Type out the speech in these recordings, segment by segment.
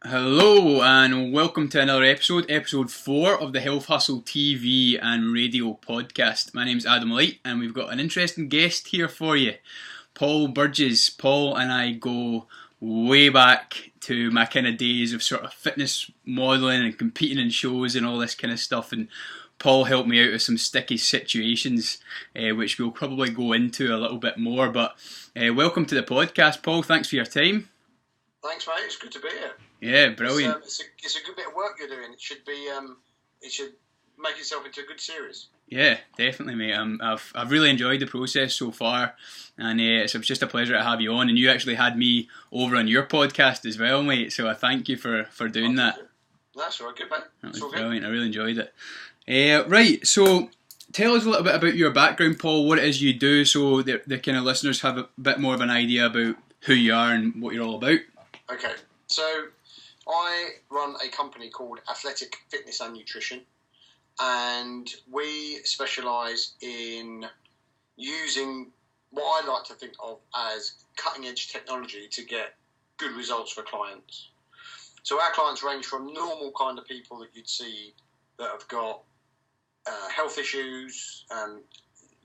Hello and welcome to another episode 4 of the Health Hustle TV and radio podcast. My name's Adam Light and we've got an interesting guest here for you, Paul Burgees. Paul and I go way back to my kind of days of sort of fitness modelling and competing in shows and all this kind of stuff, and Paul helped me out of some sticky situations, which we'll probably go into a little bit more, but welcome to the podcast, Paul. Thanks for your time. Thanks, mate. It's good to be here. Yeah, brilliant. It's a good bit of work you're doing. It should be. It should make itself into a good series. Yeah, definitely, mate. I've really enjoyed the process so far, and it's just a pleasure to have you on. And you actually had me over on your podcast as well, mate. So I thank you for doing that. That's all right, good, mate. That was brilliant. I really enjoyed it. Right, so tell us a little bit about your background, Paul. What it is you do, so the kind of listeners have a bit more of an idea about who you are and what you're all about. Okay, so I run a company called Athletic Fitness and Nutrition, and we specialise in using what I like to think of as cutting-edge technology to get good results for clients. So our clients range from normal kind of people that you'd see that have got health issues,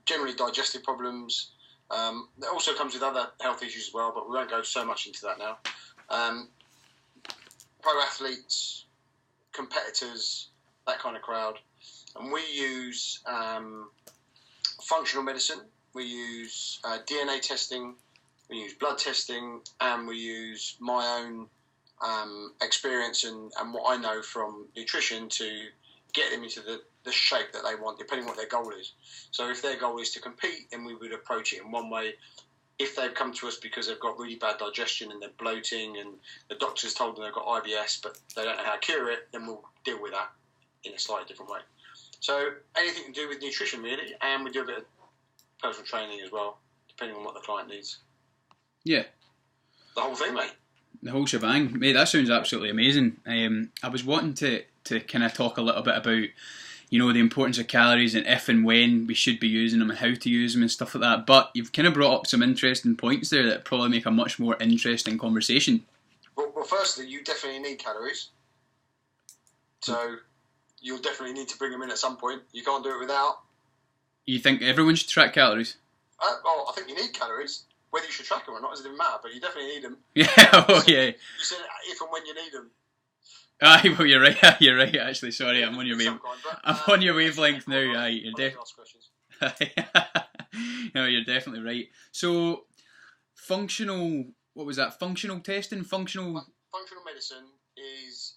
generally digestive problems. It also comes with other health issues as well, but we won't go so much into that now. Pro athletes, competitors, that kind of crowd. And we use functional medicine, we use DNA testing, we use blood testing, and we use my own experience and what I know from nutrition to get them into the shape that they want, depending on what their goal is. So if their goal is to compete, then we would approach it in one way. If they've come to us because they've got really bad digestion and they're bloating and the doctor's told them they've got IBS but they don't know how to cure it, then we'll deal with that in a slightly different way. So anything to do with nutrition, really, and we do a bit of personal training as well, depending on what the client needs. Yeah. The whole thing, mate. The whole shebang. Mate, that sounds absolutely amazing. I was wanting to kind of talk a little bit about, you know, the importance of calories and if and when we should be using them and how to use them and stuff like that. But you've kind of brought up some interesting points there that probably make a much more interesting conversation. Well, firstly, you definitely need calories. So you'll definitely need to bring them in at some point. You can't do it without. You think everyone should track calories? Well, I think you need calories. Whether you should track them or not doesn't even matter, but you definitely need them. Yeah, oh yeah. You said if and when you need them. Aye, well, you're right. You're right. Actually, sorry, I'm on your I'm on your wavelength now. Aye, you're No, you're definitely right. So, functional. What was that? Functional testing. Functional medicine is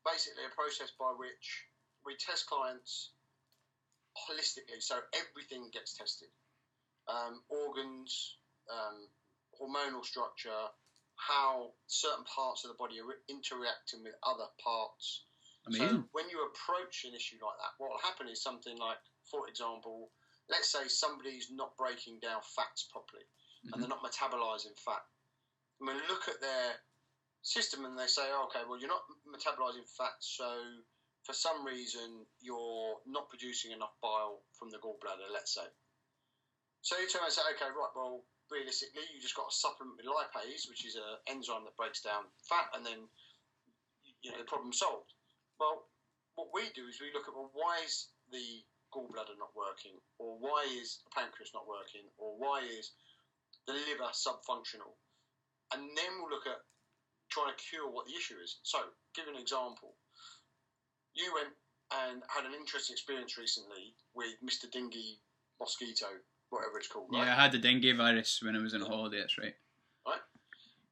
basically a process by which we test clients holistically. So everything gets tested: organs, hormonal structure, how certain parts of the body are interacting with other parts. Amazing. So when you approach an issue like that, what will happen is something like, for example, let's say somebody's not breaking down fats properly and they're not metabolizing fat. And we look at their system and they say, oh, okay, well, you're not metabolizing fat, so for some reason you're not producing enough bile from the gallbladder, let's say. So you turn around and say, okay, right, well, realistically, you just got to supplement with lipase, which is an enzyme that breaks down fat, and then, you know, the problem's solved. Well, what we do is we look at, well, why is the gallbladder not working, or why is the pancreas not working, or why is the liver subfunctional? And then we'll look at trying to cure what the issue is. So, give you an example. You went and had an interesting experience recently with Mr. Dengue mosquito, whatever it's called, right? Yeah, I had the dengue virus when I was on holiday, that's right. Right?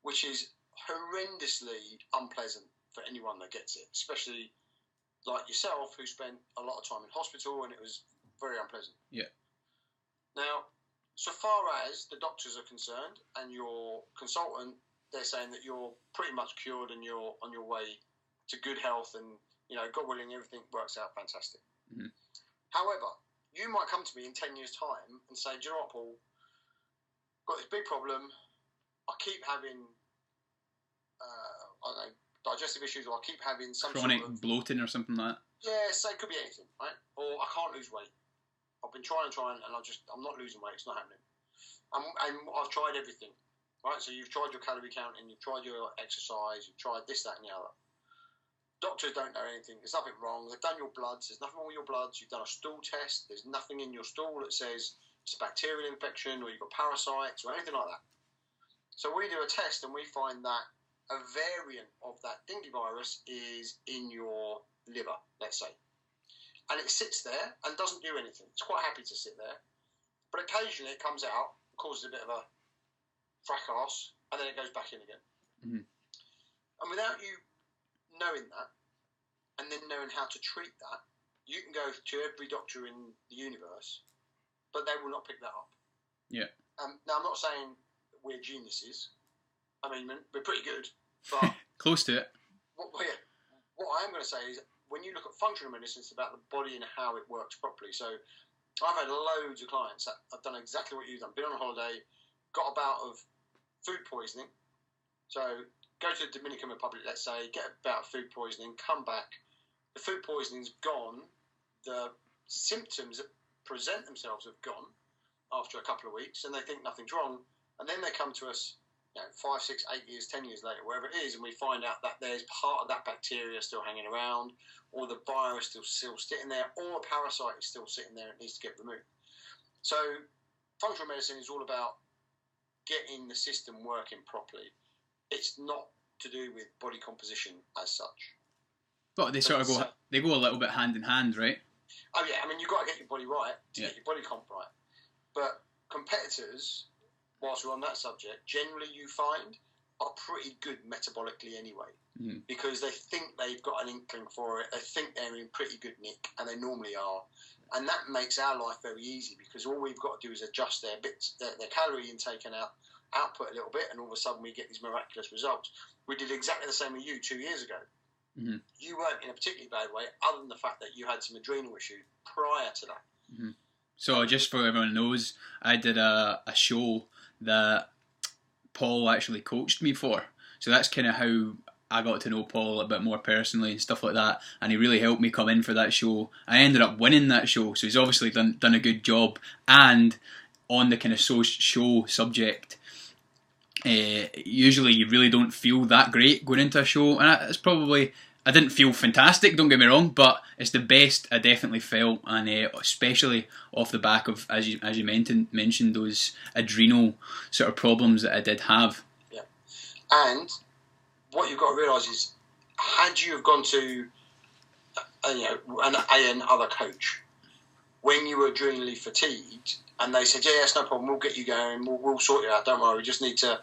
Which is horrendously unpleasant for anyone that gets it, especially like yourself, who spent a lot of time in hospital, and it was very unpleasant. Yeah. Now, so far as the doctors are concerned and your consultant, they're saying that you're pretty much cured and you're on your way to good health and, you know, God willing, everything works out fantastic. Mm-hmm. However, you might come to me in 10 years' time and say, do you know what, Paul? I've got this big problem. I keep having, I don't know, digestive issues, or I keep having some chronic sort of bloating or something like that. Yeah, so it could be anything, right? Or I can't lose weight. I've been trying, and I'm not losing weight. It's not happening. And I've tried everything. right? So you've tried your calorie counting, you've tried your exercise, you've tried this, that, and the other. Doctors don't know anything. There's nothing wrong. They've done your bloods. There's nothing wrong with your bloods. You've done a stool test. There's nothing in your stool that says it's a bacterial infection or you've got parasites or anything like that. So we do a test and we find that a variant of that dengue virus is in your liver, let's say. And it sits there and doesn't do anything. It's quite happy to sit there. But occasionally it comes out, causes a bit of a fracas, and then it goes back in again. Mm-hmm. And without you knowing that, and then knowing how to treat that, you can go to every doctor in the universe, but they will not pick that up. Yeah. Now, I'm not saying we're geniuses. I mean, we're pretty good, but close to it. What I am going to say is, when you look at functional medicine, it's about the body and how it works properly. So I've had loads of clients that have done exactly what you've done. Been on a holiday, got a bout of food poisoning. So go to the Dominican Republic, let's say, get a bout of food poisoning, come back. The food poisoning's gone. The symptoms that present themselves have gone after a couple of weeks, and they think nothing's wrong. And then they come to us, 5, 6, 8 years, 10 years later, wherever it is, and we find out that there's part of that bacteria still hanging around, or the virus still sitting there, or a parasite is still sitting there and needs to get removed. So functional medicine is all about getting the system working properly. It's not to do with body composition as such. But they sort of go a little bit hand in hand, right? Oh yeah, I mean, you've got to get your body right to Yeah. get your body comp right. But competitors, whilst we're on that subject, generally you find are pretty good metabolically anyway, because they think they've got an inkling for it. They think they're in pretty good nick, and they normally are. And that makes our life very easy, because all we've got to do is adjust their calorie intake and output a little bit, and all of a sudden we get these miraculous results. We did exactly the same with you 2 years ago. Mm-hmm. You weren't in a particularly bad way, other than the fact that you had some adrenal issue prior to that. Mm-hmm. So just for everyone knows, I did a show that Paul actually coached me for. So that's kind of how I got to know Paul a bit more personally and stuff like that. And he really helped me come in for that show. I ended up winning that show, so he's obviously done a good job. And on the kind of show subject, usually you really don't feel that great going into a show, and it's probably, I didn't feel fantastic, don't get me wrong, but it's the best I definitely felt, and especially off the back of, as you mentioned, those adrenal sort of problems that I did have. Yeah, and what you've got to realise is, had you have gone to an other coach when you were adrenally fatigued, and they said, yeah, it's no problem, we'll get you going, we'll sort you out, don't worry, we just need to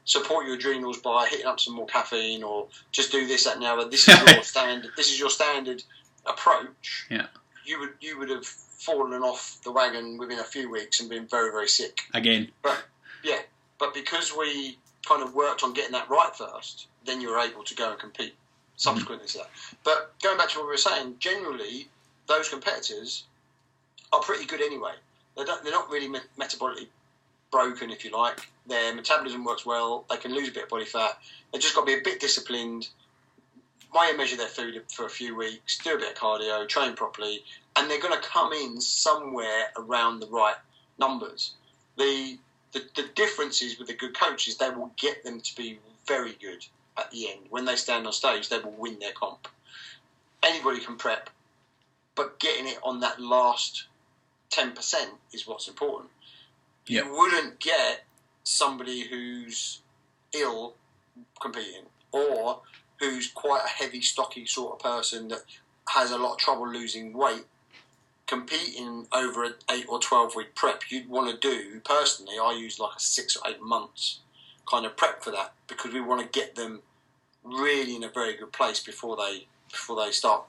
support your adrenals by hitting up some more caffeine, or just do this, that, and the other. This is your standard approach. Yeah. You would have fallen off the wagon within a few weeks and been very, very sick. Again. But because we kind of worked on getting that right first, then you were able to go and compete subsequently to that. But going back to what we were saying, generally, those competitors are pretty good anyway. They're not really metabolically broken, if you like. Their metabolism works well. They can lose a bit of body fat. They've just got to be a bit disciplined, weigh and measure their food for a few weeks, do a bit of cardio, train properly, and they're going to come in somewhere around the right numbers. The difference is with the good coaches, they will get them to be very good at the end. When they stand on stage, they will win their comp. Anybody can prep, but getting it on that last 10% is what's important. Yep. You wouldn't get somebody who's ill competing, or who's quite a heavy, stocky sort of person that has a lot of trouble losing weight competing over an 8 or 12 week prep. You'd want to do, personally, I use like a 6 or 8 months kind of prep for that, because we want to get them really in a very good place before they start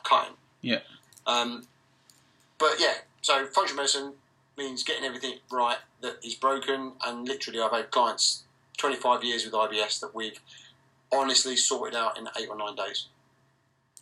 cutting. Yeah. But yeah, so functional medicine means getting everything right that is broken, and literally I've had clients 25 years with IBS that we've honestly sorted out in 8 or 9 days.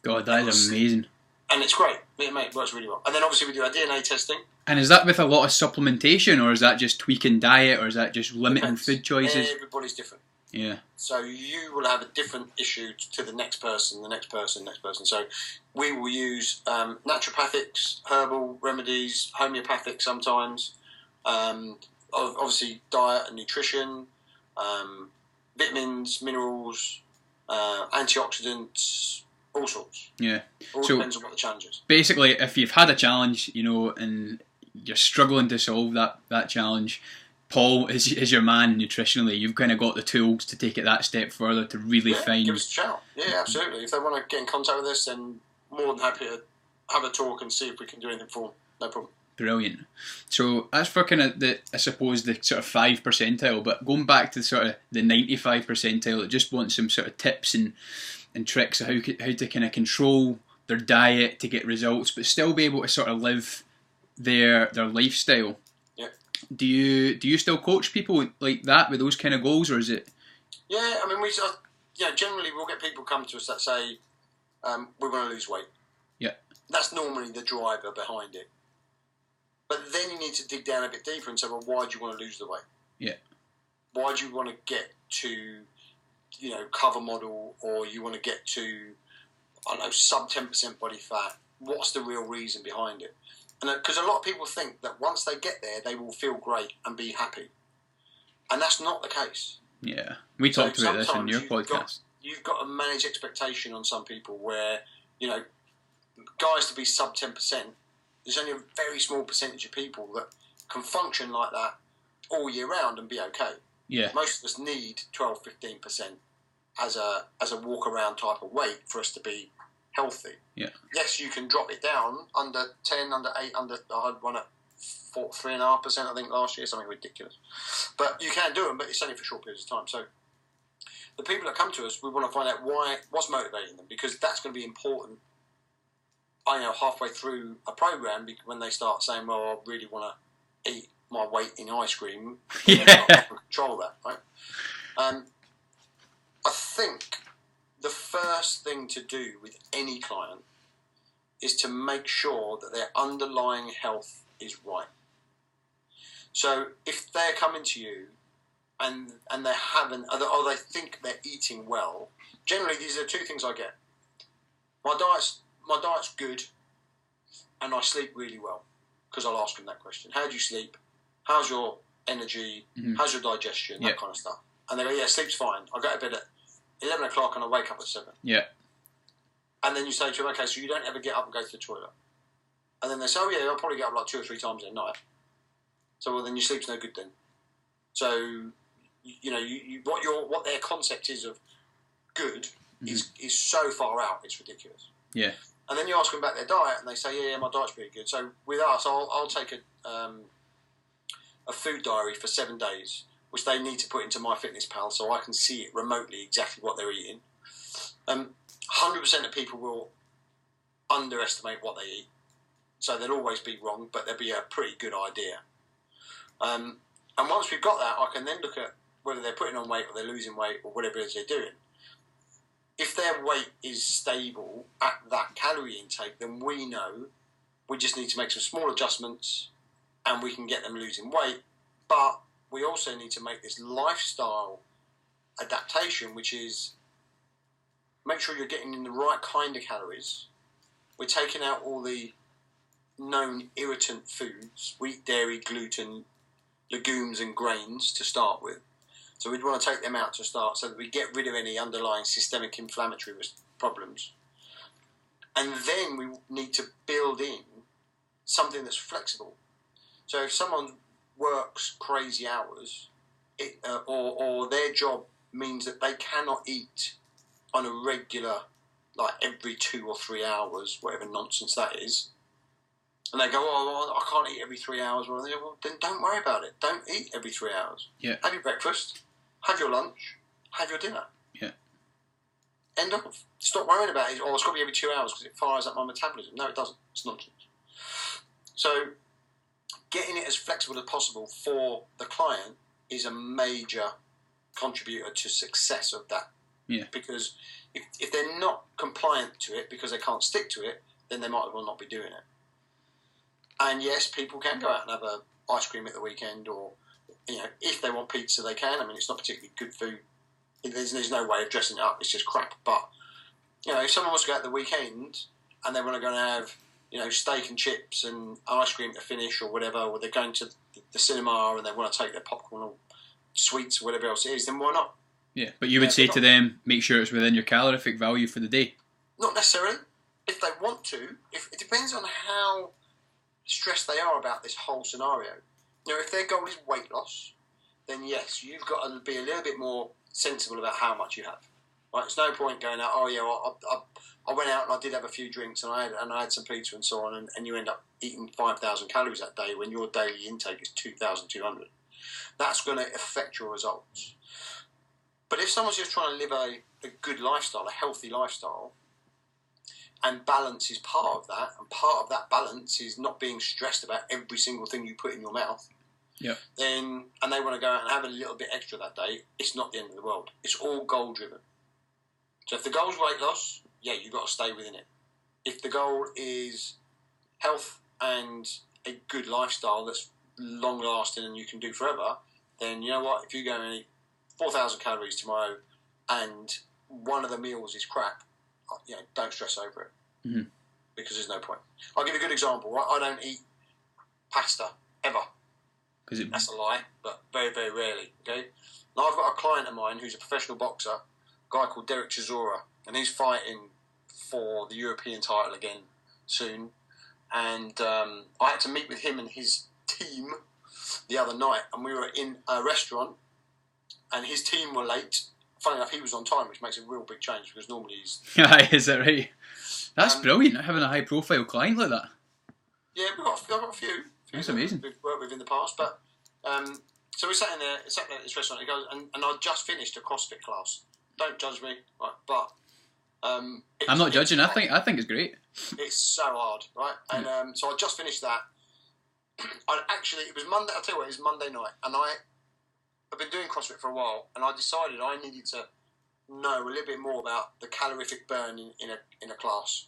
God, that is amazing. And it's great. It works really well. And then obviously we do our DNA testing. And is that with a lot of supplementation, or is that just tweaking diet, or is that just limiting food choices? Everybody's different. Yeah. So you will have a different issue to the next person, the next person, next person. So we will use naturopathics, herbal remedies, homeopathic sometimes, obviously diet and nutrition. vitamins, minerals, antioxidants, all sorts. Yeah. All depends on what the challenge is. Basically, if you've had a challenge, and you're struggling to solve that challenge, Paul is your man nutritionally. You've kind of got the tools to take it that step further to really find. Give us a shout. Yeah, absolutely. If they want to get in contact with us, then more than happy to have a talk and see if we can do anything for them. No problem. Brilliant. So as for kind of the sort of 5 percentile, but going back to sort of the 95 percentile that just want some sort of tips and tricks of how to kind of control their diet to get results, but still be able to sort of live their lifestyle. Yeah. Do you still coach people like that with those kind of goals, or is it? Yeah, I mean, generally we'll get people come to us that say we want to lose weight. Yeah. That's normally the driver behind it. But then you need to dig down a bit deeper and say, well, why do you want to lose the weight? Yeah. Why do you want to get to, cover model, or you want to get to, I don't know, sub 10% body fat? What's the real reason behind it? And because a lot of people think that once they get there, they will feel great and be happy. And that's not the case. Yeah. We talked about this in your podcast. You've got to manage expectation on some people where, guys to be sub 10%, there's only a very small percentage of people that can function like that all year round and be okay. Yeah. Most of us need 12, 15% as a walk around type of weight for us to be healthy. Yeah. Yes, you can drop it down under 10, under 8, I had one at 3.5%, I think, last year, something ridiculous. But you can do them, but it's only for short periods of time. So the people that come to us, we want to find out what's motivating them, because that's going to be important. Halfway through a program, when they start saying, well, I really want to eat my weight in ice cream, yeah. They're not able to control that, right? I think the first thing to do with any client is to make sure that their underlying health is right. So if they're coming to you and they haven't, or they think they're eating well, generally these are two things I get. My diet's good, and I sleep really well, because I'll ask them that question. How do you sleep? How's your energy? Mm-hmm. How's your digestion? That kind of stuff. And they go, yeah, sleep's fine. I go to bed at 11 o'clock and I wake up at 7. Yeah. And then you say to them, okay, so you don't ever get up and go to the toilet. And then they say, oh yeah, I'll probably get up like 2 or 3 times a night. So, well, then your sleep's no good then. So, what their concept is of good is so far out, it's ridiculous. Yeah. And then you ask them about their diet, and they say, yeah, my diet's pretty good. So with us, I'll take a food diary for 7 days, which they need to put into MyFitnessPal, so I can see it remotely exactly what they're eating. 100% of people will underestimate what they eat, so they'll always be wrong, but there'll be a pretty good idea. And once we've got that, I can then look at whether they're putting on weight or they're losing weight or whatever it is they're doing. If their weight is stable at that calorie intake, then we know we just need to make some small adjustments and we can get them losing weight. But we also need to make this lifestyle adaptation, which is make sure you're getting in the right kind of calories. We're taking out all the known irritant foods, wheat, dairy, gluten, legumes and grains to start with. So we'd want to take them out to start so that we get rid of any underlying systemic inflammatory problems. And then we need to build in something that's flexible. So if someone works crazy hours or their job means that they cannot eat on a regular, like every 2 or 3 hours, whatever nonsense that is, and they go, oh, well, I can't eat every 3 hours. Well, then don't worry about it. Don't eat every 3 hours. Yeah. Have your breakfast, have your lunch, have your dinner. Yeah. End of. Stop worrying about it. Oh, it's got to be every 2 hours because it fires up my metabolism. No, it doesn't. It's nonsense. So getting it as flexible as possible for the client is a major contributor to success of that. Yeah. Because if they're not compliant to it because they can't stick to it, then they might as well not be doing it. And yes, people can go out and have a ice cream at the weekend, or if they want pizza, they can. I mean, it's not particularly good food. There's no way of dressing it up. It's just crap. But if someone wants to go out the weekend and they want to go and have steak and chips and ice cream to finish or whatever, or they're going to the cinema and they want to take their popcorn or sweets, or whatever else it is, then why not? Yeah, but you would say to them, make sure it's within your calorific value for the day. Not necessarily. If they want to, it depends on how stressed they are about this whole scenario. If their goal is weight loss, then yes, you've got to be a little bit more sensible about how much you have. Right? There's no point going out, oh yeah, I went out and I did have a few drinks and I had some pizza and so on, and you end up eating 5,000 calories that day when your daily intake is 2,200. That's going to affect your results. But if someone's just trying to live a good lifestyle, a healthy lifestyle, and balance is part of that, and part of that balance is not being stressed about every single thing you put in your mouth, and they want to go out and have a little bit extra that day, it's not the end of the world. It's all goal driven. So if the goal is weight loss, yeah, you've got to stay within it. If the goal is health and a good lifestyle that's long lasting and you can do forever, then you know what, if you go and eat 4,000 calories tomorrow and one of the meals is crap, don't stress over it, because there's no point. I'll give you a good example. Right? I don't eat pasta ever. That's a lie, but very, very rarely. Okay. Now I've got a client of mine who's a professional boxer, a guy called Derek Chisora, and he's fighting for the European title again soon. And I had to meet with him and his team the other night, and we were in a restaurant, and his team were late. Funny enough, he was on time, which makes a real big change because normally he's... Is that right? That's brilliant, having a high-profile client like that. Yeah, I've got a few. That's amazing. We've worked with in the past, but so we sat there at this restaurant. He goes, and I just finished a CrossFit class. Don't judge me, right? But I'm not judging. I think it's great. It's so hard, right? And so I just finished that. It was Monday. I'll tell you what, it was Monday night, and I've been doing CrossFit for a while, and I decided I needed to know a little bit more about the calorific burn in a class.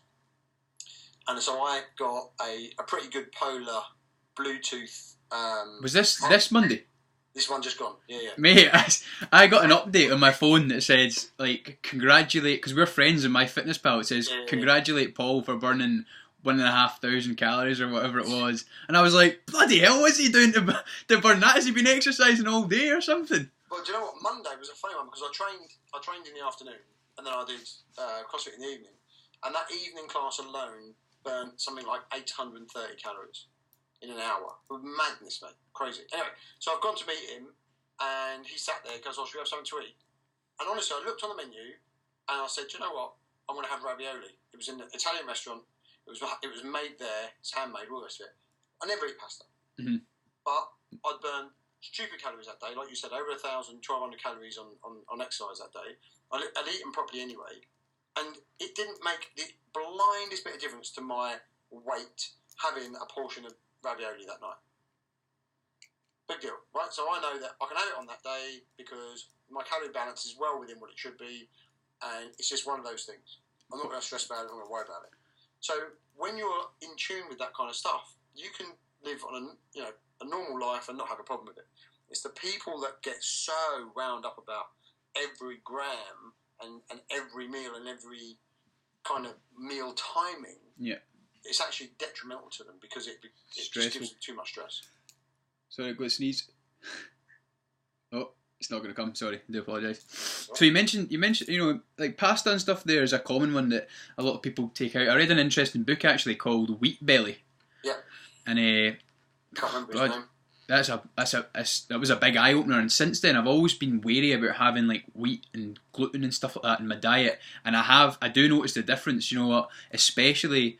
And so I got a pretty good Polar Bluetooth. Was this Monday? This one just gone. Yeah. Mate, I got an update on my phone that says, like, congratulate, because we're friends in MyFitnessPal. It says, congratulate Paul for burning 1,500 calories or whatever it was. And I was like, bloody hell, what's he doing to burn that? Has he been exercising all day or something? Well, do you know what? Monday was a funny one because I trained in the afternoon and then I did CrossFit in the evening. And that evening class alone burned something like 830 calories in an hour. Madness, mate. Crazy. Anyway, so I've gone to meet him and he sat there and goes, oh, should we have something to eat? And honestly, I looked on the menu and I said, do you know what? I'm going to have ravioli. It was in an Italian restaurant. It was made there. It's handmade, all the rest of it. I never eat pasta. Mm-hmm. But I'd burn stupid calories that day. Like you said, over 1,000, 1,200 calories on exercise that day. I'd eat them properly anyway. And it didn't make the blindest bit of difference to my weight having a portion of ravioli that night. Big deal, right? So I know that I can have it on that day because my calorie balance is well within what it should be, and it's just one of those things. I'm not going to stress about it. I'm not going to worry about it. So when you're in tune with that kind of stuff, you can live on a normal life and not have a problem with it. It's the people that get so wound up about every gram and every meal and every kind of meal timing. Yeah. It's actually detrimental to them because it just gives them too much stress. Sorry, I've got to sneeze. Oh, it's not going to come. Sorry, I do apologise. So you mentioned, like pasta and stuff. There is a common one that a lot of people take out. I read an interesting book actually called Wheat Belly. Yeah. And can't remember his name. That was a big eye opener. And since then, I've always been wary about having like wheat and gluten and stuff like that in my diet. And I do notice the difference. You know what? Especially,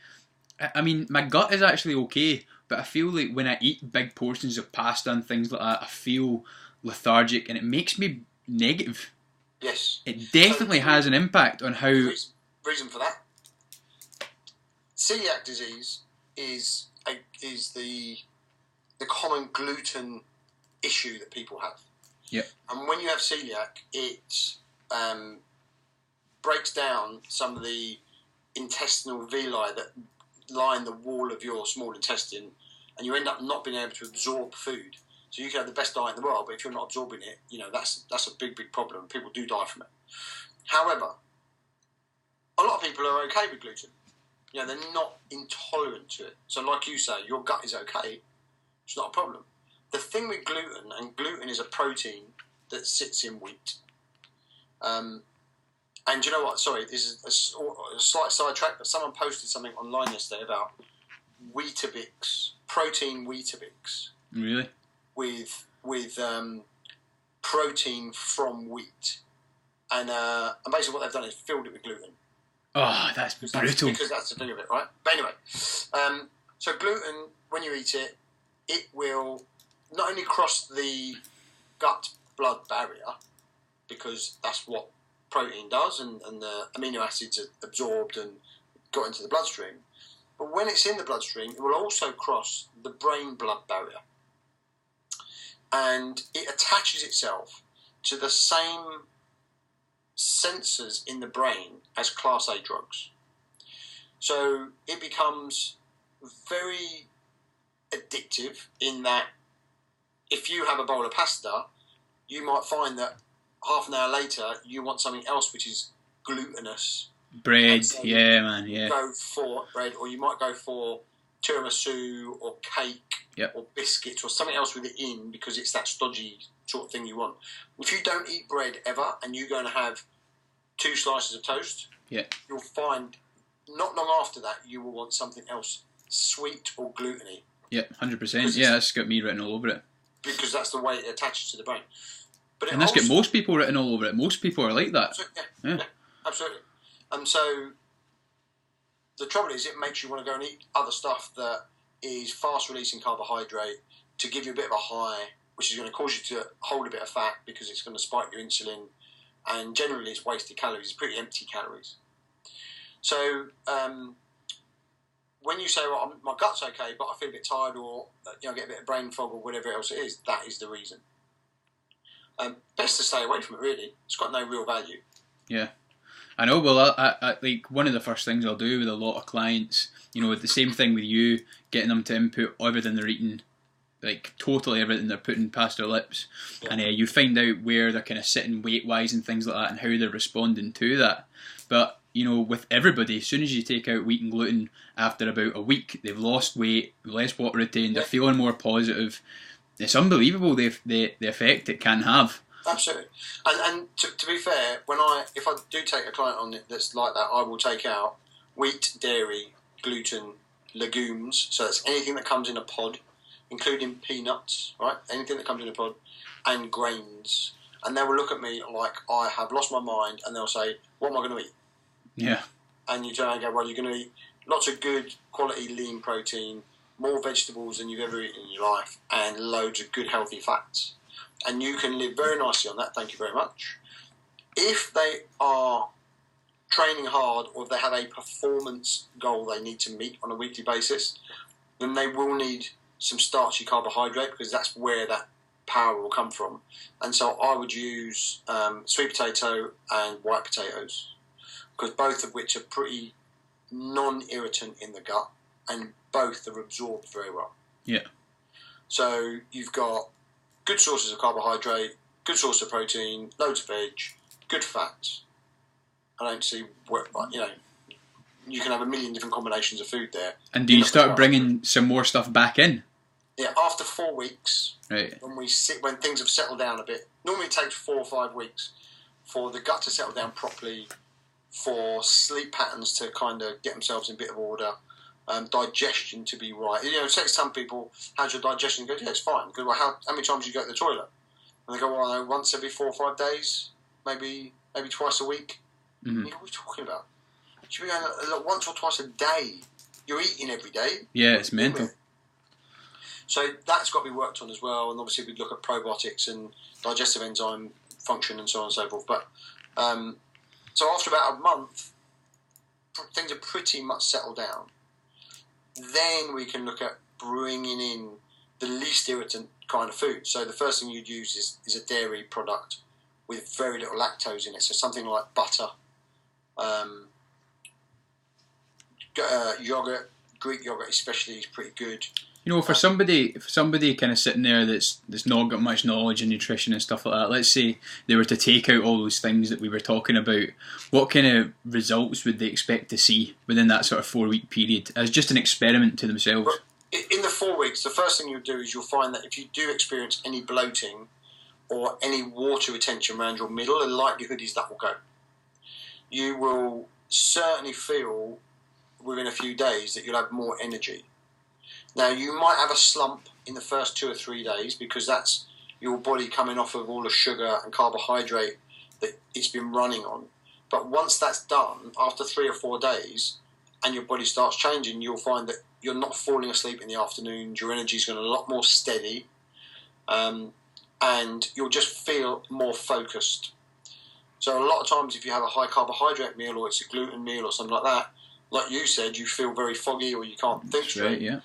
I mean, my gut is actually okay, but I feel like when I eat big portions of pasta and things like that, I feel lethargic and it makes me negative. Yes. It definitely has an impact on how... Reason for that. Celiac disease is the common gluten issue that people have. Yeah. And when you have celiac, it breaks down some of the intestinal villi that line the wall of your small intestine, and you end up not being able to absorb food. So you can have the best diet in the world, but if you're not absorbing it, that's a big problem. People do die from it. However, a lot of people are okay with gluten. They're not intolerant to it. So like you say, your gut is okay. It's not a problem. The thing with gluten, and gluten is a protein that sits in wheat. And you know what? Sorry, this is a slight sidetrack, but someone posted something online yesterday about Weetabix, protein Weetabix. Really? With protein from wheat, and basically what they've done is filled it with gluten. Oh, that's brutal. Because that's the thing of it, right? But anyway, so gluten, when you eat it, it will not only cross the gut-blood barrier, because that's what protein does, and the amino acids are absorbed and got into the bloodstream, but when it's in the bloodstream, it will also cross the brain-blood barrier. And it attaches itself to the same sensors in the brain as Class A drugs. So it becomes very addictive in that if you have a bowl of pasta, you might find that half an hour later you want something else which is glutinous. Bread, so yeah, man, yeah. Go for bread, or you might go for tiramisu or cake. Yep. Or biscuits or something else with it in, because it's that stodgy sort of thing you want. If you don't eat bread ever and you're going to have 2 slices of toast, you'll find not long after that you will want something else sweet or gluteny. Yeah, 100%. Yeah, that's got me written all over it. Because that's the way it attaches to the brain. But and that's got most people written all over it. Most people are like that. Yeah, absolutely. And so the trouble is, it makes you want to go and eat other stuff that is fast releasing carbohydrate to give you a bit of a high, which is going to cause you to hold a bit of fat because it's going to spike your insulin, and generally it's wasted calories, it's pretty empty calories. So when you say, well, my gut's okay, but I feel a bit tired, or I get a bit of brain fog, or whatever else it is, that is the reason. Best to stay away from it, really. It's got no real value. Yeah. I know. Well, I like one of the first things I'll do with a lot of clients, the same thing with you, getting them to input everything they're eating, like totally everything they're putting past their lips, and you find out where they're kind of sitting weight-wise and things like that, and how they're responding to that. But with everybody, as soon as you take out wheat and gluten, after about a week, they've lost weight, less water retained, they're feeling more positive. It's unbelievable the effect it can have. Absolutely, and to be fair, if I do take a client on it that's like that, I will take out wheat, dairy, gluten, legumes. So that's anything that comes in a pod, including peanuts, right? Anything that comes in a pod, and grains. And they will look at me like I have lost my mind, and they'll say, "What am I going to eat?" Yeah. And you turn and go, "Well, you're going to eat lots of good quality lean protein, more vegetables than you've ever eaten in your life, and loads of good healthy fats." And you can live very nicely on that, thank you very much. If they are training hard, or if they have a performance goal they need to meet on a weekly basis, then they will need some starchy carbohydrate, because that's where that power will come from. And so I would use sweet potato and white potatoes, because both of which are pretty non-irritant in the gut, and both are absorbed very well. Yeah. So you've got good sources of carbohydrate, good source of protein, loads of veg, good fats. I don't see what, you can have a million different combinations of food there. And do you start bringing some more stuff back in? Yeah, after 4 weeks, right, when things have settled down a bit. Normally it takes 4 or 5 weeks for the gut to settle down properly, for sleep patterns to kind of get themselves in a bit of order, digestion to be right. Say to some people, "How's your digestion?" Go, "Yeah, it's fine." Go, "Well, how many times do you go to the toilet?" And they go, "Well, I know, once every 4 or 5 days, maybe twice a week." Mm-hmm. What are we talking about? You should be going once or twice a day. You're eating every day. Yeah, it's mental. So that's got to be worked on as well. And obviously we'd look at probiotics and digestive enzyme function and so on and so forth. But so after about a month, things are pretty much settled down. Then we can look at bringing in the least irritant kind of food. So the first thing you'd use is a dairy product with very little lactose in it. So something like butter, yogurt, Greek yogurt especially is pretty good. For somebody kind of sitting there that's not got much knowledge in nutrition and stuff like that, let's say they were to take out all those things that we were talking about, what kind of results would they expect to see within that sort of 4-week period as just an experiment to themselves? In the 4 weeks, the first thing you'll do is you'll find that if you do experience any bloating or any water retention around your middle, the likelihood is that will go. You will certainly feel within a few days that you'll have more energy. Now, you might have a slump in the first 2 or 3 days because that's your body coming off of all the sugar and carbohydrate that it's been running on. But once that's done, after 3 or 4 days, and your body starts changing, you'll find that you're not falling asleep in the afternoons, your energy is going to be a lot more steady, and you'll just feel more focused. So a lot of times if you have a high carbohydrate meal or it's a gluten meal or something like that, like you said, you feel very foggy or you can't think straight. Right, yeah.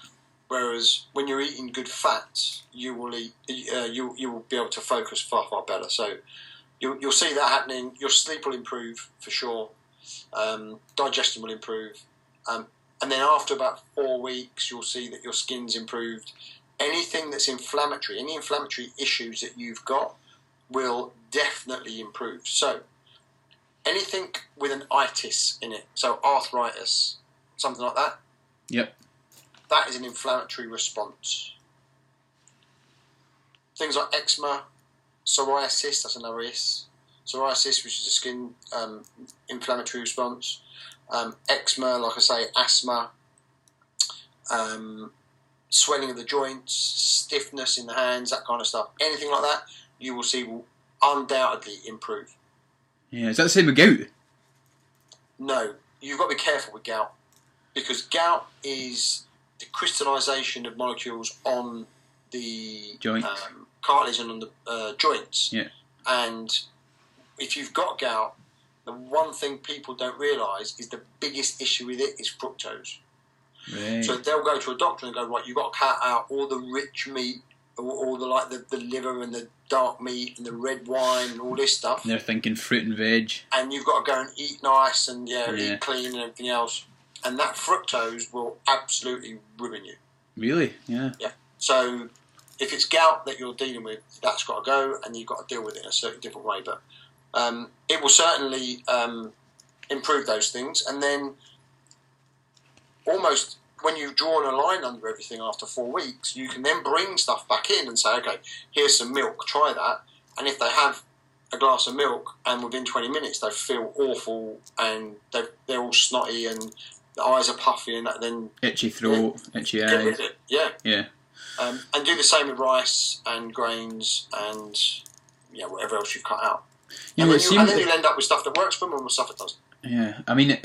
Whereas when you're eating good fats, you will be able to focus far, far better. So you'll see that happening. Your sleep will improve for sure. Digestion will improve. And then after about 4 weeks, you'll see that your skin's improved. Anything that's inflammatory, any inflammatory issues that you've got will definitely improve. So anything with an itis in it, so arthritis, something like that. Yep. That is an inflammatory response. Things like eczema, psoriasis, that's another is. Psoriasis, which is a skin inflammatory response. Eczema, like I say, asthma, swelling of the joints, stiffness in the hands, that kind of stuff. Anything like that, you will see will undoubtedly improve. Yeah, is that the same with gout? No, you've got to be careful with gout because gout is the crystallization of molecules on the cartilage and on the joints. Yeah. And if you've got gout, the one thing people don't realise is the biggest issue with it is fructose. Right. So they'll go to a doctor and go, right, you've got to cut out all the rich meat, all the the liver and the dark meat and the red wine and all this stuff. They're thinking fruit and veg. And you've got to go and eat nice and eat clean and everything else. And that fructose will absolutely ruin you. Really? Yeah. Yeah. So if it's gout that you're dealing with, that's got to go and you've got to deal with it in a certain different way. But it will certainly improve those things. And then almost when you've drawn a line under everything after 4 weeks, you can then bring stuff back in and say, okay, here's some milk, try that. And if they have a glass of milk and within 20 minutes they feel awful and they're all snotty and the eyes are puffy and that, then itchy throat, itchy eyes. Get rid of it. Yeah. Yeah. And do the same with rice and grains and whatever else you've cut out. You and know, then you'll end up with stuff that works for them and with stuff that doesn't. Yeah, I mean,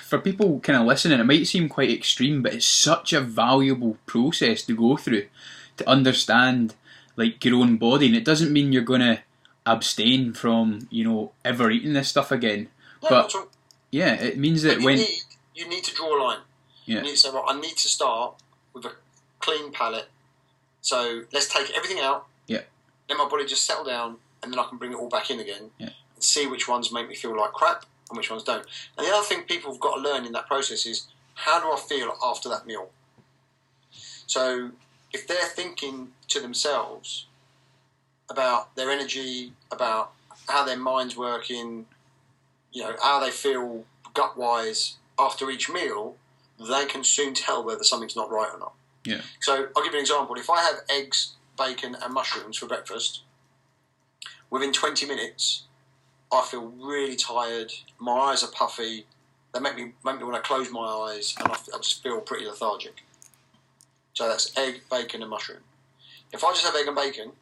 for people kind of listening, it might seem quite extreme, but it's such a valuable process to go through to understand, like, your own body, and it doesn't mean you're going to abstain from, ever eating this stuff again. No, but not at all. Yeah, it means that you need to draw a line. Yeah. You need to say, well, I need to start with a clean palate. So let's take everything out. Yeah. Let my body just settle down, and then I can bring it all back in again. Yeah. And see which ones make me feel like crap and which ones don't. And the other thing people have got to learn in that process is, how do I feel after that meal? So if they're thinking to themselves about their energy, about how their mind's working, how they feel gut-wise after each meal, they can soon tell whether something's not right or not. Yeah. So I'll give you an example. If I have eggs, bacon and mushrooms for breakfast, within 20 minutes, I feel really tired, my eyes are puffy, they make me want to close my eyes, and I just feel pretty lethargic. So that's egg, bacon and mushroom. If I just have egg and bacon,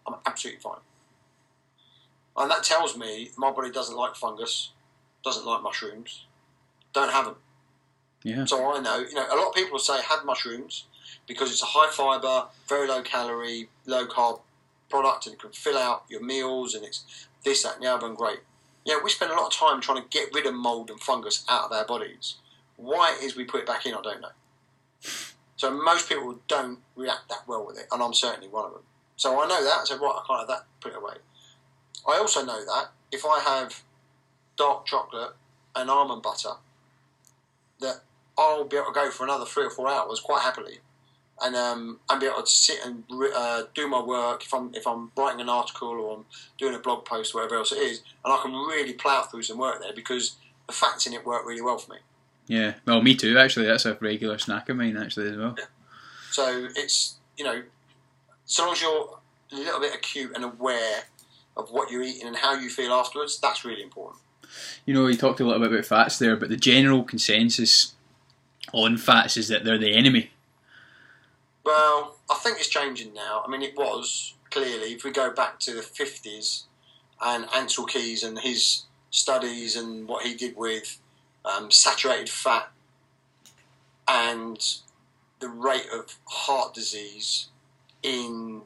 I'm absolutely fine. And that tells me my body doesn't like fungus, doesn't like mushrooms, don't have them. Yeah. So I know, a lot of people say have mushrooms because it's a high fibre, very low calorie, low carb product and it can fill out your meals and it's this, that and the other and great. Yeah, we spend a lot of time trying to get rid of mould and fungus out of our bodies. Why it is we put it back in, I don't know. So most people don't react that well with it, and I'm certainly one of them. So I know that, so right, I can't have that, put it away. I also know that if I have dark chocolate and almond butter, that I'll be able to go for another 3 or 4 hours quite happily, and be able to sit and do my work if I'm writing an article or I'm doing a blog post or whatever else it is, and I can really plough through some work there because the fats in it work really well for me. Yeah, well, me too, actually. That's a regular snack of mine, actually, as well. Yeah. So it's, so long as you're a little bit acute and aware of what you're eating and how you feel afterwards, that's really important. You know, you talked a little bit about fats there, but the general consensus on fats is that they're the enemy. Well, I think it's changing now. I mean, it was, clearly, if we go back to the 50s and Ansel Keys and his studies and what he did with saturated fat and the rate of heart disease in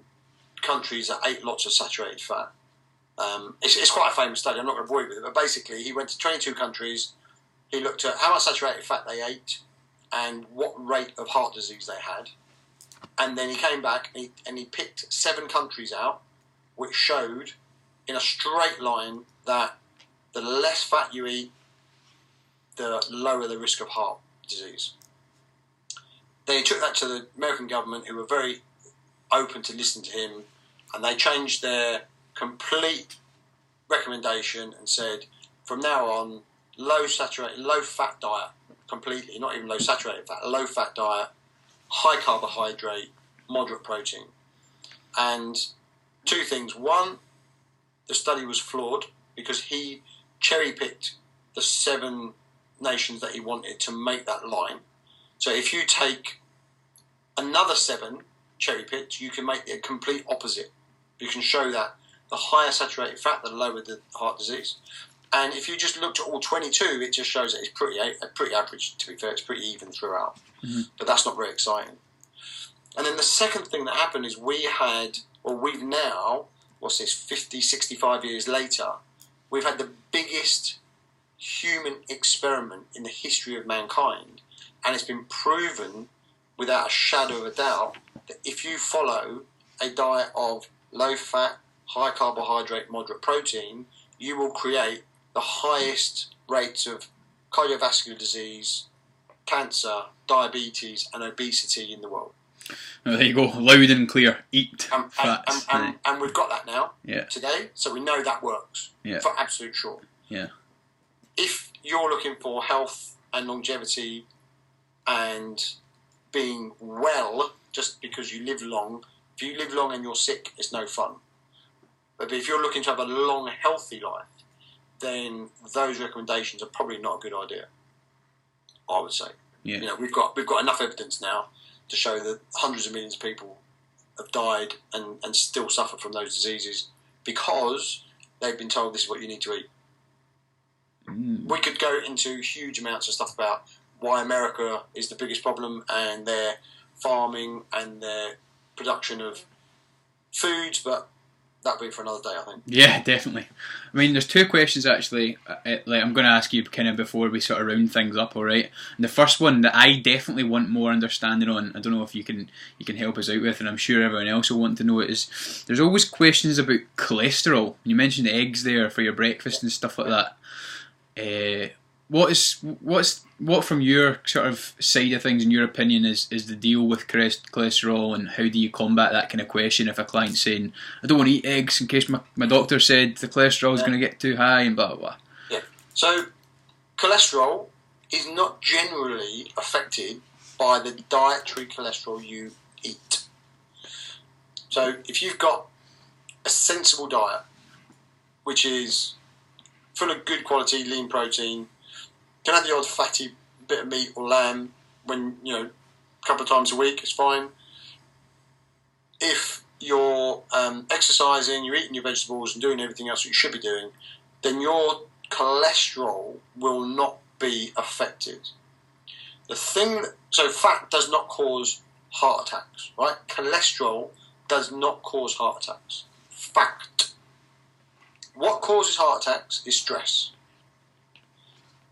countries that ate lots of saturated fat. It's quite a famous study. I'm not going to bore you with it, but basically he went to 22 countries. He looked at how much saturated fat they ate and what rate of heart disease they had. And then he came back and he picked 7 countries out, which showed in a straight line that the less fat you eat, the lower the risk of heart disease. Then he took that to the American government, who were very open to listening to him, and they changed their complete recommendation and said, from now on, low fat diet completely, not even low saturated fat, a low fat diet, high carbohydrate, moderate protein. And 2 things. One, the study was flawed because he cherry-picked the 7 nations that he wanted to make that line. So if you take another 7 cherry-picked, you can make the complete opposite. You can show that the higher saturated fat, the lower the heart disease. And if you just looked at all 22, it just shows that it's pretty average, to be fair. It's pretty even throughout. Mm-hmm. But that's not very exciting. And then the second thing that happened is we've now, 50, 65 years later, we've had the biggest human experiment in the history of mankind. And it's been proven, without a shadow of a doubt, that if you follow a diet of low fat, high carbohydrate, moderate protein, you will create the highest rates of cardiovascular disease, cancer, diabetes and obesity in the world. Oh, there you go, loud and clear, eat fats. And we've got that now today, so we know that works for absolute sure. Yeah. If you're looking for health and longevity and being well just because you live long, if you live long and you're sick, it's no fun. But if you're looking to have a long, healthy life, then those recommendations are probably not a good idea, I would say. Yeah. You know, we've got enough evidence now to show that hundreds of millions of people have died and still suffer from those diseases because they've been told this is what you need to eat. We could go into huge amounts of stuff about why America is the biggest problem and their farming and their production of foods, but that'll be for another day, I think. Yeah, definitely. I mean, there's 2 questions actually. I'm going to ask you kind of before we sort of round things up, all right? And the first one that I definitely want more understanding on, I don't know if you can help us out with, and I'm sure everyone else will want to know it, is there's always questions about cholesterol. You mentioned eggs there for your breakfast and stuff like that. What from your sort of side of things, in your opinion, is the deal with cholesterol, and how do you combat that kind of question if a client's saying, I don't want to eat eggs in case my doctor said the cholesterol is going to get too high and blah blah blah? Yeah. So cholesterol is not generally affected by the dietary cholesterol you eat. So if you've got a sensible diet, which is full of good quality lean protein, can have the odd fatty bit of meat or lamb when, a couple of times a week, it's fine. If you're exercising, you're eating your vegetables and doing everything else that you should be doing, then your cholesterol will not be affected. So fat does not cause heart attacks, right? Cholesterol does not cause heart attacks. Fact. What causes heart attacks is stress.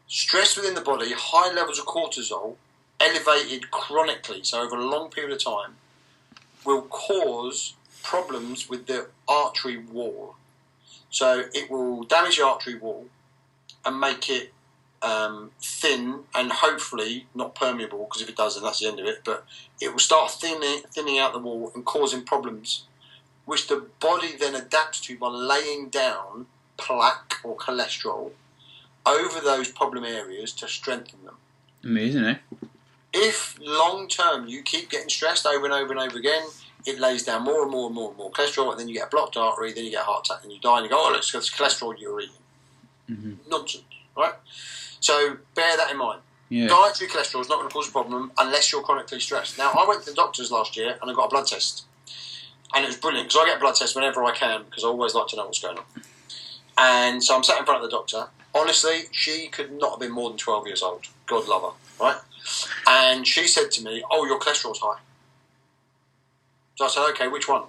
Stress within the body, high levels of cortisol, elevated chronically, so over a long period of time, will cause problems with the artery wall. So it will damage the artery wall and make it thin and hopefully not permeable, because if it does, then that's the end of it, but it will start thinning out the wall and causing problems, which the body then adapts to by laying down plaque or cholesterol over those problem areas to strengthen them. Amazing, eh? If long term you keep getting stressed over and over and over again, it lays down more and more and more and more cholesterol, and then you get a blocked artery, then you get a heart attack, and you die, and you go, oh, look, it's cholesterol you're eating. Mm-hmm. Nonsense, right? So bear that in mind. Yeah. Dietary cholesterol is not going to cause a problem unless you're chronically stressed. Now, I went to the doctors last year and I got a blood test. And it was brilliant because I get a blood test whenever I can because I always like to know what's going on. And so I'm sat in front of the doctor. Honestly, she could not have been more than 12 years old. God love her, right? And she said to me, oh, your cholesterol's high. So I said, okay, which one?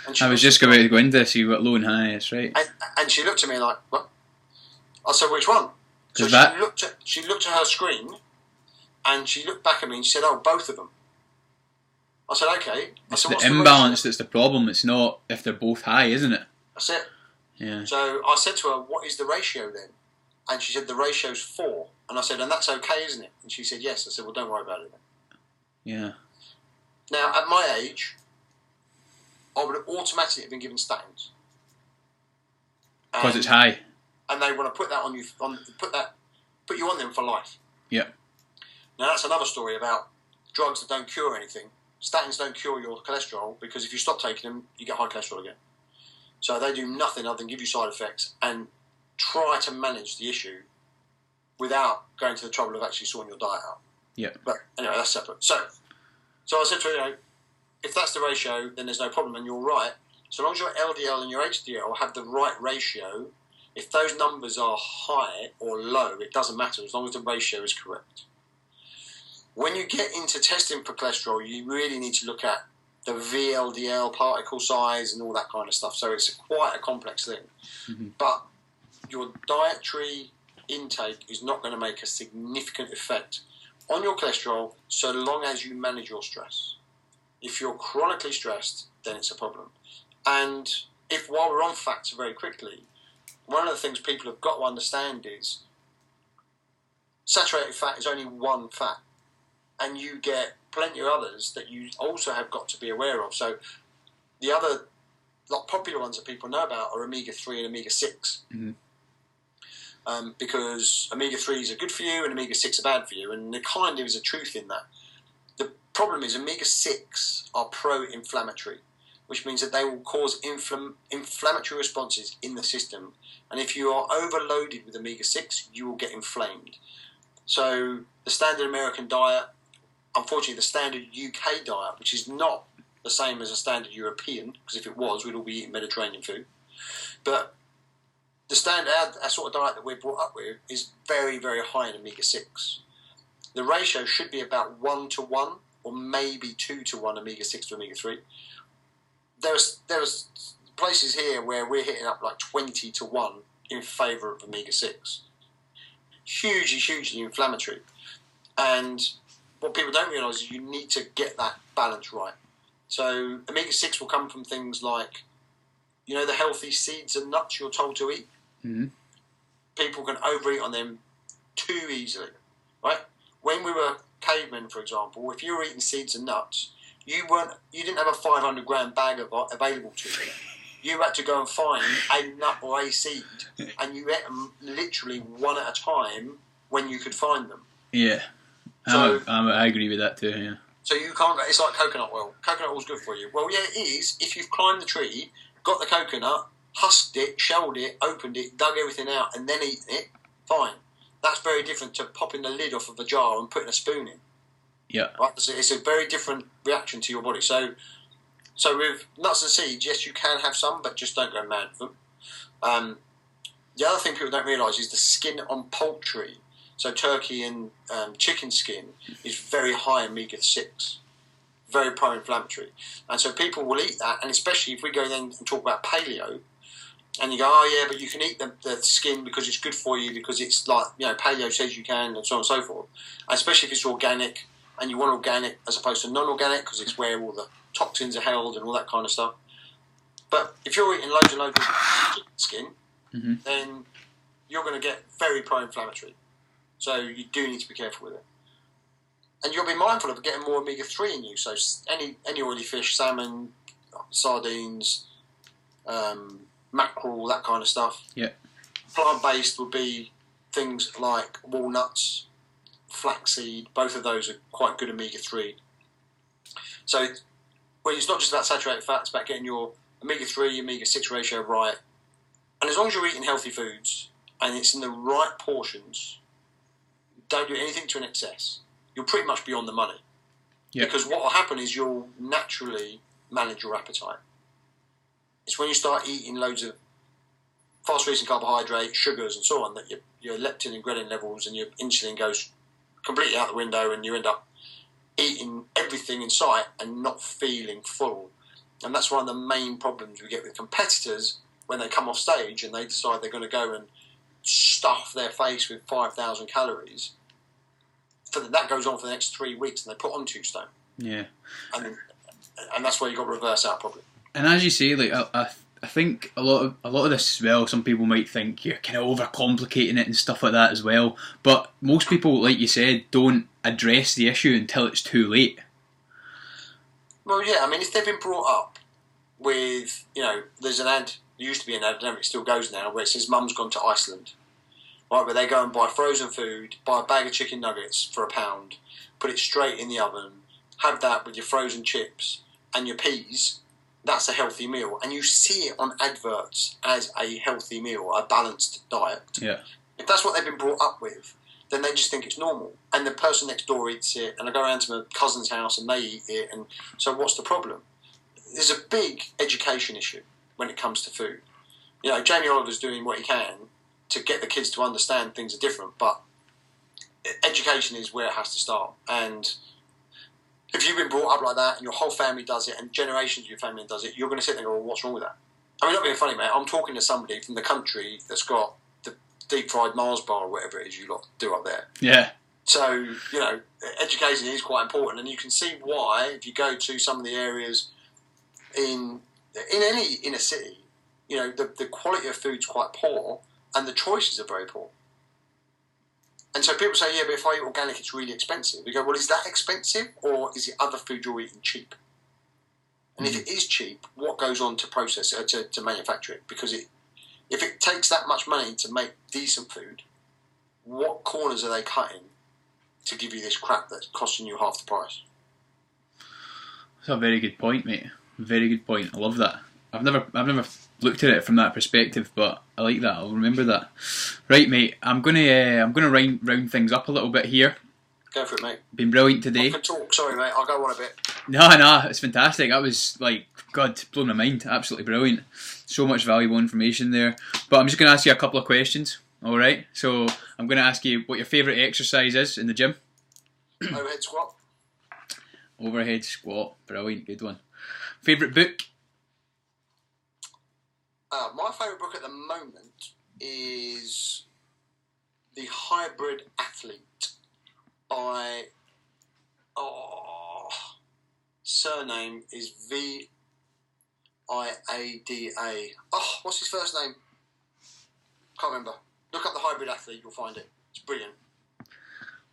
And I was just about to go into this. You got low and high, that's right. And she looked at me like, what? I said, which one? So she looked at her screen and she looked back at me and she said, oh, both of them. I said, okay. It's the imbalance that's the problem. It's not if they're both high, isn't it? That's it. Yeah. So I said to her, what is the ratio then? And she said, the ratio's 4. And I said, and that's okay, isn't it? And she said, yes. I said, well, don't worry about it then. Yeah. Now, at my age, I would have automatically been given statins. Because it's high. And they want to put that on you, put you on them for life. Yeah. Now that's another story about drugs that don't cure anything. Statins don't cure your cholesterol because if you stop taking them, you get high cholesterol again. So they do nothing other than give you side effects and try to manage the issue without going to the trouble of actually sorting your diet out. Yeah. But anyway, that's separate. So I said to her, if that's the ratio, then there's no problem, and you're right. So long as your LDL and your HDL have the right ratio. If those numbers are high or low, it doesn't matter as long as the ratio is correct. When you get into testing for cholesterol, you really need to look at the VLDL particle size and all that kind of stuff. So it's quite a complex thing. Mm-hmm. But your dietary intake is not going to make a significant effect on your cholesterol so long as you manage your stress. If you're chronically stressed, then it's a problem. And if while we're on fats very quickly, one of the things people have got to understand is saturated fat is only one fat, and you get plenty of others that you also have got to be aware of. So the other popular ones that people know about are omega-3 and omega-6, because omega-3s are good for you and omega-6 are bad for you, and there kind of is a truth in that. The problem is omega-6 are pro-inflammatory, which means that they will cause inflammatory responses in the system. And if you are overloaded with omega-6, you will get inflamed. So the standard American diet, unfortunately the standard UK diet, which is not the same as a standard European, because if it was, we'd all be eating Mediterranean food. But the standard, our sort of diet that we're brought up with is very, very high in omega-6. The ratio should be about 1-to-1 or maybe 2-to-1 omega-6 to omega-3. There's places here where we're hitting up like 20-to-1 in favour of omega-6. Hugely inflammatory. And what people don't realise is you need to get that balance right. So omega-6 will come from things like, the healthy seeds and nuts you're told to eat. Mm-hmm. People can overeat on them too easily, right? When we were cavemen, for example, if you were eating seeds and nuts, you didn't have a 500 gram bag available to you. You had to go and find a nut or a seed, and you ate them literally one at a time when you could find them. Yeah, so, I agree with that too. Yeah. So you can't go. It's like coconut oil. Coconut oil's good for you. Well, yeah, it is. If you've climbed the tree, got the coconut, husked it, shelled it, opened it, dug everything out, and then eaten it, fine. That's very different to popping the lid off of a jar and putting a spoon in. Yeah. Right? It's a very different reaction to your body. So with nuts and seeds, yes, you can have some, but just don't go mad with them. The other thing people don't realise is the skin on poultry. So turkey and chicken skin is very high in omega-6, very pro-inflammatory. And so people will eat that, and especially if we go then and talk about paleo, and you go, oh yeah, but you can eat the skin because it's good for you, because it's like, paleo says you can, and so on and so forth. And especially if it's organic, and you want organic as opposed to non-organic, because it's where all the toxins are held and all that kind of stuff. But if you're eating loads and loads of chicken skin, then you're going to get very pro-inflammatory. So you do need to be careful with it. And you'll be mindful of getting more omega-3 in you. So any oily fish, salmon, sardines, mackerel, that kind of stuff. Yeah. Plant-based would be things like walnuts, flaxseed. Both of those are quite good omega-3. So Well, it's not just about saturated fat, it's about getting your omega-3, omega-6 ratio right. And as long as you're eating healthy foods and it's in the right portions, don't do anything to an excess, you'll pretty much be on the money. Yep. Because what will happen is you'll naturally manage your appetite. It's when you start eating loads of fast-releasing carbohydrates, sugars and so on that your leptin and ghrelin levels and your insulin goes completely out the window and you end up eating everything in sight and not feeling full. And that's one of the main problems we get with competitors when they come off stage and they decide they're going to go and stuff their face with 5,000 calories. That goes on for the next 3 weeks and they put on 2 stone. Yeah. And that's where you've got to reverse out probably. And as you say, like I think a lot of this as well, some people might think you're kind of overcomplicating it and stuff like that as well. But most people, like you said, don't address the issue until it's too late. Well, yeah, I mean, if they've been brought up with, there's an ad, there used to be an ad, I don't know if it still goes now, where it says mum's gone to Iceland, right, where they go and buy frozen food, buy a bag of chicken nuggets for £1, put it straight in the oven, have that with your frozen chips and your peas. That's a healthy meal, and you see it on adverts as a healthy meal, a balanced diet. Yeah. If that's what they've been brought up with, then they just think it's normal. And the person next door eats it, and I go around to my cousin's house and they eat it, and so what's the problem? There's a big education issue when it comes to food. Jamie Oliver's doing what he can to get the kids to understand things are different, but education is where it has to start. And if you've been brought up like that and your whole family does it and generations of your family does it, you're going to sit there and go, well, what's wrong with that? I mean, not being funny, mate, I'm talking to somebody from the country that's got the deep-fried Mars bar or whatever it is you lot do up there. Yeah. So, education is quite important, and you can see why if you go to some of the areas in any inner city, the quality of food's quite poor and the choices are very poor. And so people say, yeah, but if I eat organic, it's really expensive. We go, well, is that expensive, or is it other food you're eating cheap? And if it is cheap, what goes on to process it, to manufacture it? Because if it takes that much money to make decent food, what corners are they cutting to give you this crap that's costing you half the price? That's a very good point, mate. Very good point. I love that. I've never looked at it from that perspective, but I like that. I'll remember that. Right, mate. I'm gonna round things up a little bit here. Go for it, mate. Been brilliant today. I can talk. Sorry, mate. I'll go on a bit. No, it's fantastic. That was God, blown my mind. Absolutely brilliant. So much valuable information there. But I'm just gonna ask you a couple of questions. All right. So I'm gonna ask you what your favourite exercise is in the gym. Overhead squat. Overhead squat. Brilliant. Good one. Favourite book? My favourite book at the moment is The Hybrid Athlete by, surname is Viada. What's his first name? Can't remember. Look up The Hybrid Athlete, you'll find it. It's brilliant.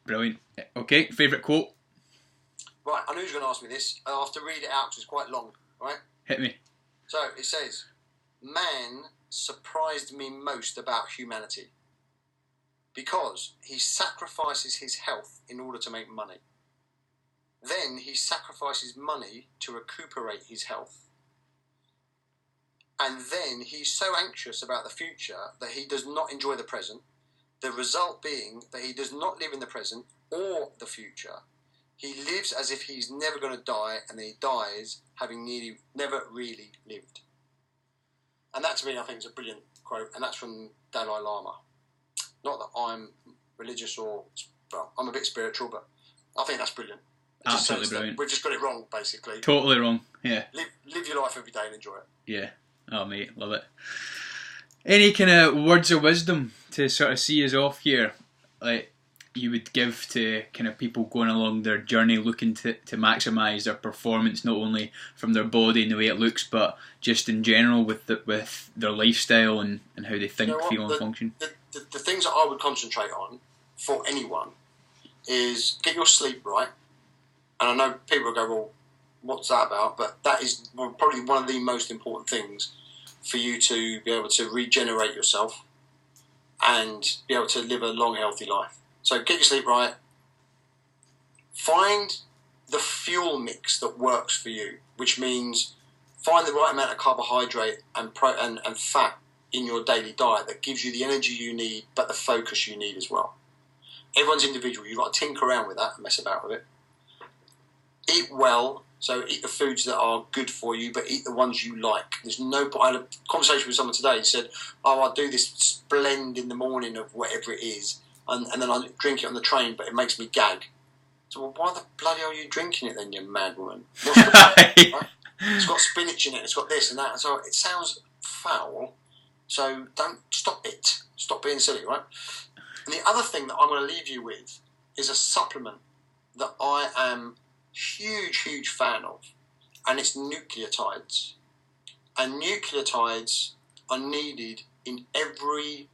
Brilliant. Okay, favourite quote? Right, I knew he was going to ask me this. I have to read it out because it's quite long, right? Hit me. So, it says, man surprised me most about humanity because he sacrifices his health in order to make money. Then he sacrifices money to recuperate his health. And then he's so anxious about the future that he does not enjoy the present, the result being that he does not live in the present or the future. He lives as if he's never going to die, and then he dies having never really lived. And that to me, I think, is a brilliant quote, and that's from Dalai Lama. Not that I'm religious I'm a bit spiritual, but I think that's brilliant. It Absolutely brilliant. We've just got it wrong, basically. Totally wrong, yeah. Live your life every day and enjoy it. Yeah. Oh, mate, love it. Any kind of words of wisdom to sort of see us off here, like you would give to kind of people going along their journey looking to maximise their performance, not only from their body and the way it looks, but just in general with their lifestyle and how they think, feel and function? The things that I would concentrate on for anyone is get your sleep right. And I know people will go, well, what's that about? But that is probably one of the most important things for you to be able to regenerate yourself and be able to live a long, healthy life. So get your sleep right. Find the fuel mix that works for you. which means find the right amount of carbohydrate and fat in your daily diet that gives you the energy you need, but the focus you need as well. Everyone's individual. You've got to tinker around with that and mess about with it. Eat well, so eat the foods that are good for you, but eat the ones you like. I had a conversation with someone today who said, I do this blend in the morning of whatever it is, and then I drink it on the train, but it makes me gag. So, well, why the bloody hell are you drinking it then, you mad woman? What's the point, right? It's got spinach in it, it's got this and that, and so it sounds foul. So don't stop it. Stop being silly, right? And the other thing that I'm going to leave you with is a supplement that I am huge fan of, and it's nucleotides. And nucleotides are needed in every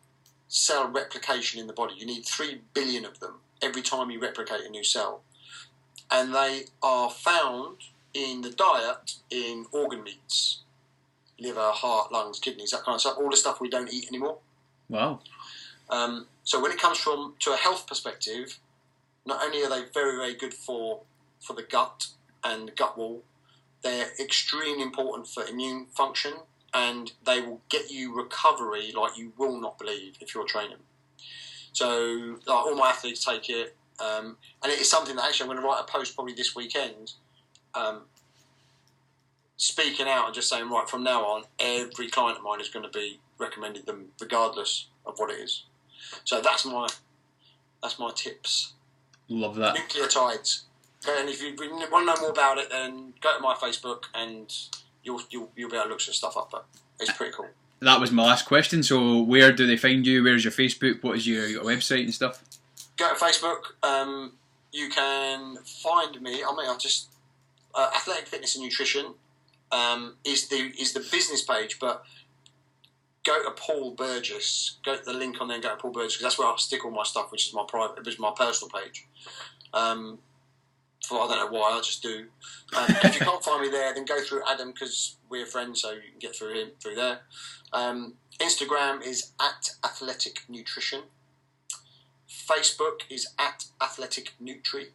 cell replication in the body. You need 3 billion of them every time you replicate a new cell. And they are found in the diet in organ meats. Liver, heart, lungs, kidneys, that kind of stuff. All the stuff we don't eat anymore. Wow. So when it comes to a health perspective, not only are they very good for the gut and the gut wall, they're extremely important for immune function, and they will get you recovery like you will not believe if you're training. So all my athletes take it, and it is something that actually I'm going to write a post probably this weekend, speaking out and just saying, right, from now on, every client of mine is going to be recommended them regardless of what it is. So that's my tips. Love that. Nucleotides. And if you want to know more about it, then go to my Facebook and you'll be able to look some stuff up. But it's pretty cool. That was my last question. So where do they find you? Where's your Facebook? What is your website and stuff? Go to Facebook. You can find me. I just Athletic Fitness and Nutrition is the business page, but go to Paul Burgess. Go to the link on there and go to Paul Burgess, because that's where I stick all my stuff, which is my personal page. I don't know why, I just do. If you can't find me there, then go through Adam, because we're friends, so you can get through him through there. Instagram is @Athletic Nutrition. Facebook is @Athletic Nutri,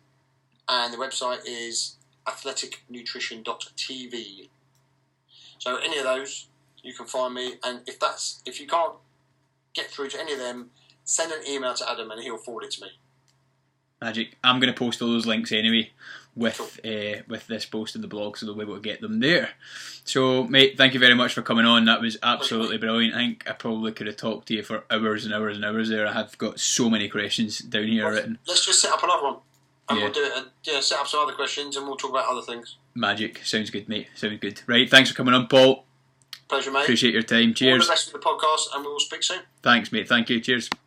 and the website is athleticnutrition.tv. So any of those, you can find me, and if you can't get through to any of them, send an email to Adam and he'll forward it to me. Magic. I'm going to post all those links anyway with this post in the blog, so they'll be able to get them there. So, mate, thank you very much for coming on. That was absolutely brilliant. I think I probably could have talked to you for hours and hours and hours there. I have got so many questions down here written. Let's just set up another one, and we'll do it. Set up some other questions, and we'll talk about other things. Magic. Sounds good, mate. Sounds good. Right, thanks for coming on, Paul. Pleasure, mate. Appreciate your time. Cheers. All the best with the podcast, and we will speak soon. Thanks, mate. Thank you. Cheers.